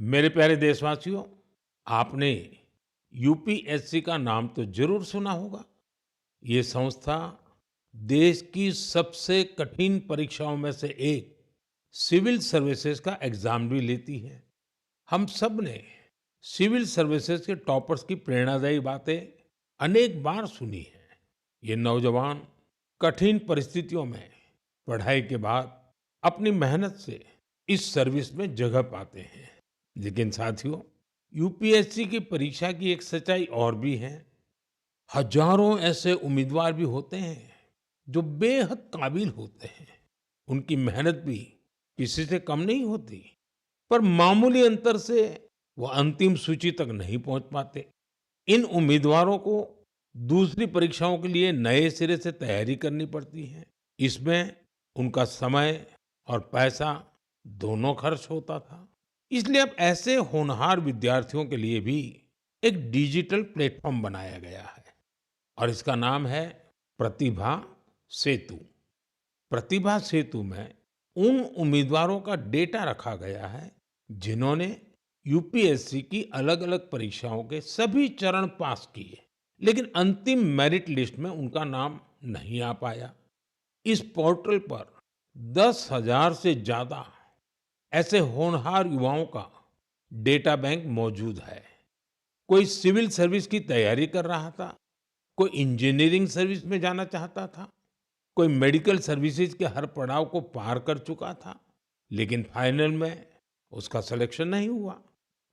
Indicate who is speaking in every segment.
Speaker 1: मेरे प्यारे देशवासियों, आपने यूपीएससी का नाम तो जरूर सुना होगा। ये संस्था देश की सबसे कठिन परीक्षाओं में से एक सिविल सर्विसेज का एग्जाम भी लेती है। हम सब ने सिविल सर्विसेज के टॉपर्स की प्रेरणादायी बातें अनेक बार सुनी है। ये नौजवान कठिन परिस्थितियों में पढ़ाई के बाद अपनी मेहनत से इस सर्विस में जगह पाते हैं। लेकिन साथियों, यूपीएससी की परीक्षा की एक सच्चाई और भी है। हजारों ऐसे उम्मीदवार भी होते हैं जो बेहद काबिल होते हैं। उनकी मेहनत भी किसी से कम नहीं होती, पर मामूली अंतर से वो अंतिम सूची तक नहीं पहुंच पाते। इन उम्मीदवारों को दूसरी परीक्षाओं के लिए नए सिरे से तैयारी करनी पड़ती है। इसमें उनका समय और पैसा दोनों खर्च होता था। इसलिए अब ऐसे होनहार विद्यार्थियों के लिए भी एक डिजिटल प्लेटफॉर्म बनाया गया है और इसका नाम है प्रतिभा सेतु। प्रतिभा सेतु में उन उम्मीदवारों का डेटा रखा गया है जिन्होंने यूपीएससी की अलग-अलग परीक्षाओं के सभी चरण पास किए, लेकिन अंतिम मेरिट लिस्ट में उनका नाम नहीं आ पाया। इस पोर्टल पर 10,000 से ज्यादा ऐसे होनहार युवाओं का डेटा बैंक मौजूद है। कोई सिविल सर्विस की तैयारी कर रहा था, कोई इंजीनियरिंग सर्विस में जाना चाहता था, कोई मेडिकल सर्विसेज के हर पड़ाव को पार कर चुका था, लेकिन फाइनल में उसका सिलेक्शन नहीं हुआ।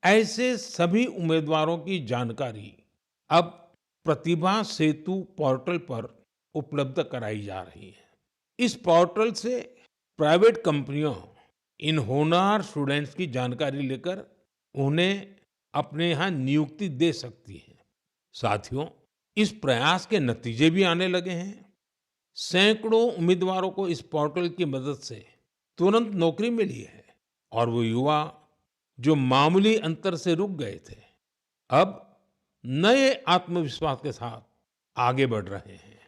Speaker 1: ऐसे सभी उम्मीदवारों की जानकारी अब प्रतिभा सेतु पोर्टल पर उपलब्ध कराई जा रही है। इस पोर्टल से प्राइवेट कंपनियां इन होनहार स्टूडेंट्स की जानकारी लेकर उन्हें अपने यहाँ नियुक्ति दे सकती है। साथियों, इस प्रयास के नतीजे भी आने लगे हैं। सैकड़ों उम्मीदवारों को इस पोर्टल की मदद से तुरंत नौकरी मिली है और वो युवा जो मामूली अंतर से रुक गए थे, अब नए आत्मविश्वास के साथ आगे बढ़ रहे हैं।